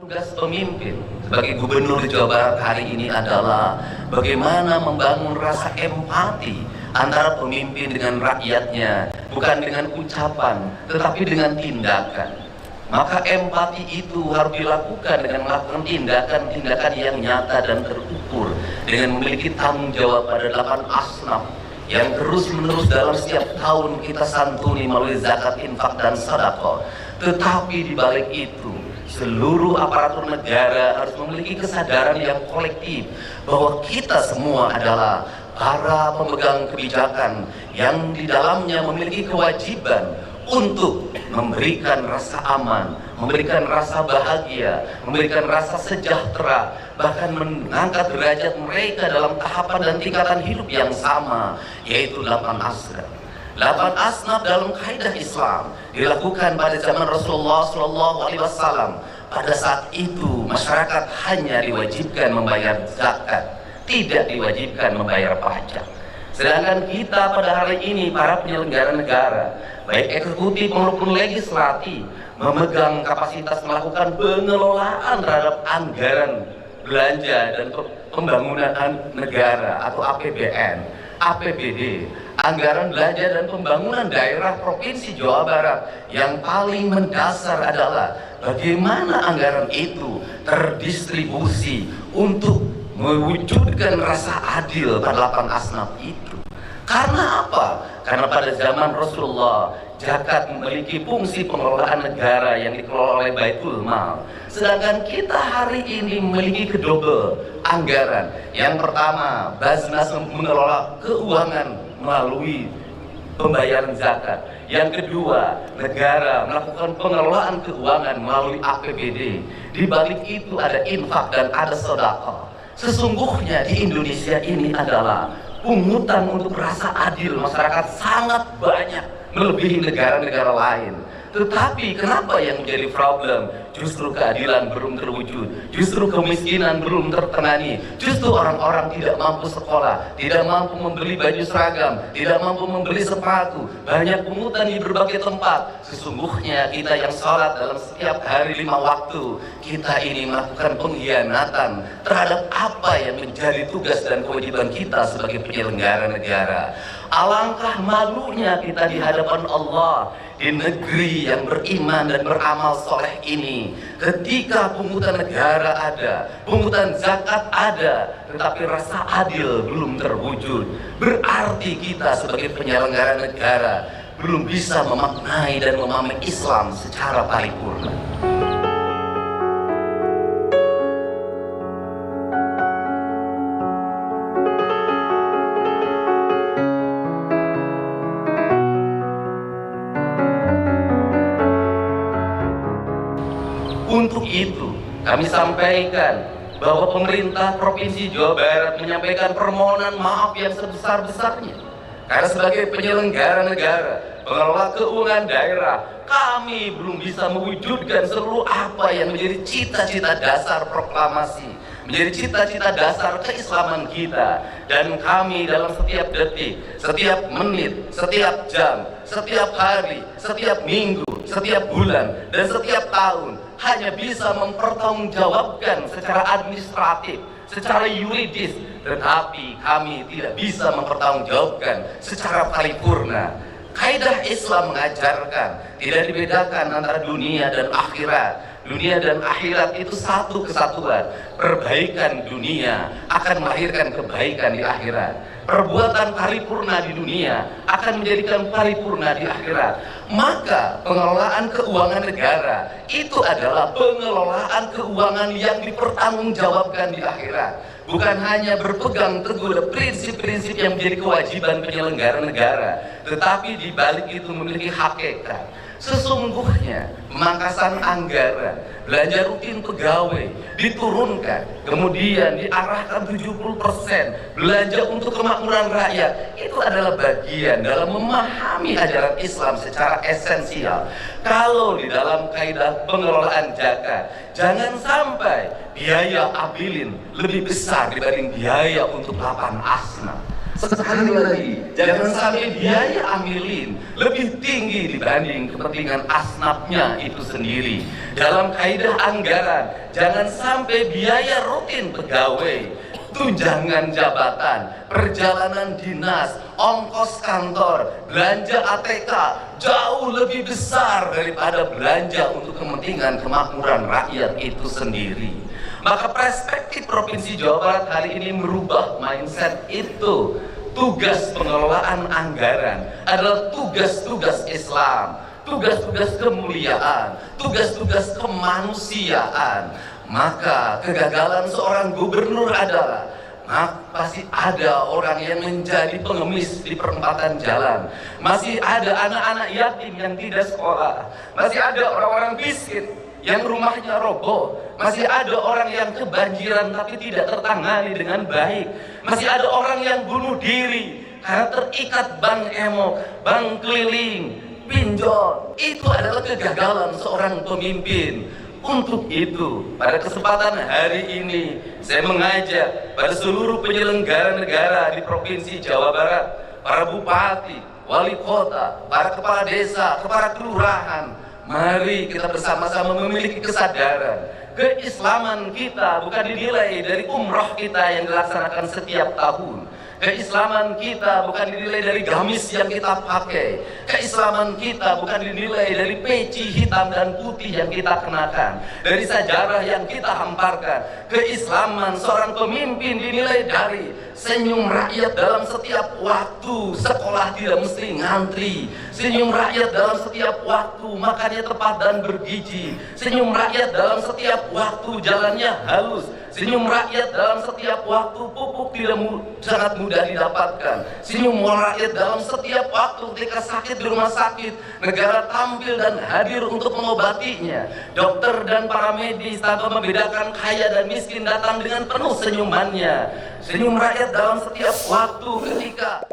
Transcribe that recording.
Tugas pemimpin sebagai Gubernur Jawa Barat hari ini adalah bagaimana membangun rasa empati antara pemimpin dengan rakyatnya, bukan dengan ucapan, tetapi dengan tindakan. Maka empati itu harus dilakukan dengan melakukan tindakan-tindakan yang nyata dan terukur, dengan memiliki tanggung jawab pada 8 asnaf yang terus-menerus dalam setiap tahun kita santuni melalui zakat, infak, dan sedekah. Tetapi di balik itu, seluruh aparatur negara harus memiliki kesadaran yang kolektif bahwa kita semua adalah para pemegang kebijakan yang di dalamnya memiliki kewajiban untuk memberikan rasa aman, memberikan rasa bahagia, memberikan rasa sejahtera, bahkan mengangkat derajat mereka dalam tahapan dan tingkatan hidup yang sama, yaitu 8 asnaf. 8 asnaf dalam kaidah Islam dilakukan pada zaman Rasulullah SAW. Pada saat itu masyarakat hanya diwajibkan membayar zakat, tidak diwajibkan membayar pajak. Sedangkan kita pada hari ini para penyelenggara negara, baik eksekutif maupun legislatif, memegang kapasitas melakukan pengelolaan terhadap anggaran belanja dan pembangunan negara atau APBN, APBD, anggaran belanja dan pembangunan daerah Provinsi Jawa Barat. Yang paling mendasar adalah bagaimana anggaran itu terdistribusi untuk mewujudkan rasa adil pada 8 asnaf itu. Karena apa? Karena pada zaman Rasulullah, zakat memiliki fungsi pengelolaan negara yang dikelola oleh Baitul Mal. Sedangkan kita hari ini memiliki kedobel anggaran. Yang pertama, Basnas mengelola keuangan melalui pembayaran zakat. Yang kedua, negara melakukan pengelolaan keuangan melalui APBD. Di balik itu ada infak dan ada sedekah. Sesungguhnya di Indonesia ini adalah pungutan untuk rasa adil masyarakat sangat banyak, melebihi negara-negara lain. Tetapi kenapa yang menjadi problem? Justru keadilan belum terwujud, justru kemiskinan belum tertangani, justru orang-orang tidak mampu sekolah, tidak mampu membeli baju seragam, tidak mampu membeli sepatu, banyak pungutan di berbagai tempat. Sesungguhnya kita yang sholat dalam setiap hari 5 waktu, kita ini melakukan pengkhianatan terhadap apa yang menjadi tugas dan kewajiban kita sebagai penyelenggara negara. Alangkah malunya kita di hadapan Allah di negeri yang beriman dan beramal soleh ini, ketika pungutan negara ada, pungutan zakat ada, tetapi rasa adil belum terwujud. Berarti kita sebagai penyelenggara negara belum bisa memaknai dan memahami Islam secara paripurna. Untuk itu, kami sampaikan bahwa pemerintah Provinsi Jawa Barat menyampaikan permohonan maaf yang sebesar-besarnya. Karena sebagai penyelenggara negara, pengelola keuangan daerah, kami belum bisa mewujudkan seluruh apa yang menjadi cita-cita dasar proklamasi, menjadi cita-cita dasar keislaman kita. Dan kami dalam setiap detik, setiap menit, setiap jam, setiap hari, setiap minggu, setiap bulan, dan setiap tahun hanya bisa mempertanggungjawabkan secara administratif, secara yuridis, tetapi kami tidak bisa mempertanggungjawabkan secara paripurna. Kaidah Islam mengajarkan tidak dibedakan antara dunia dan akhirat. Dunia dan akhirat itu satu kesatuan. Perbaikan dunia akan melahirkan kebaikan di akhirat. Perbuatan paripurna di dunia akan menjadikan paripurna di akhirat. Maka pengelolaan keuangan negara itu adalah pengelolaan keuangan yang dipertanggungjawabkan di akhirat. Bukan hanya berpegang teguh pada prinsip-prinsip yang menjadi kewajiban penyelenggara negara, tetapi di balik itu memiliki hakikat. Sesungguhnya pemangkasan anggaran, belanja rutin pegawai diturunkan, kemudian diarahkan 70% belanja untuk kemakmuran rakyat. Itu adalah bagian dalam memahami ajaran Islam secara esensial. Kalau di dalam kaidah pengelolaan zakat, jangan sampai biaya abilin lebih besar dibanding biaya untuk 8 asnaf. Sekali lagi, jangan sampai biaya amilin lebih tinggi dibanding kepentingan asnafnya itu sendiri. Dalam kaidah anggaran, jangan sampai biaya rutin pegawai, tunjangan jabatan, perjalanan dinas, ongkos kantor, belanja ATK jauh lebih besar daripada belanja untuk kepentingan kemakmuran rakyat itu sendiri. Maka perspektif Provinsi Jawa Barat hari ini merubah mindset itu. Tugas pengelolaan anggaran adalah tugas-tugas Islam, tugas-tugas kemuliaan, tugas-tugas kemanusiaan. Maka kegagalan seorang gubernur adalah pasti ada orang yang menjadi pengemis di perempatan jalan, masih ada anak-anak yatim yang tidak sekolah, masih ada orang-orang miskin yang rumahnya roboh, masih ada orang yang kebanjiran tapi tidak tertangani dengan baik, masih ada orang yang bunuh diri karena terikat bank emok, bank keliling, pinjol. Itu adalah kegagalan seorang pemimpin. Untuk itu, pada kesempatan hari ini saya mengajak pada seluruh penyelenggara negara di Provinsi Jawa Barat, para bupati, wali kota, para kepala desa, kepala kelurahan, mari kita bersama-sama memiliki kesadaran. Keislaman kita bukan dinilai dari umroh kita yang dilaksanakan setiap tahun. Keislaman kita bukan dinilai dari gamis yang kita pakai. Keislaman kita bukan dinilai dari peci hitam dan putih yang kita kenakan, dari sajarah yang kita hamparkan. Keislaman seorang pemimpin dinilai dari senyum rakyat dalam setiap waktu. Sekolah tidak mesti ngantri. Senyum rakyat dalam setiap waktu, makannya tepat dan bergizi. Senyum rakyat dalam setiap waktu, jalannya halus. Senyum rakyat dalam setiap waktu, pupuk tidak sangat mudah didapatkan. Senyum rakyat dalam setiap waktu, ketika sakit di rumah sakit, negara tampil dan hadir untuk mengobatinya. Dokter dan para medis tanpa membedakan kaya dan miskin datang dengan penuh senyumannya. Senyum rakyat dalam setiap waktu ketika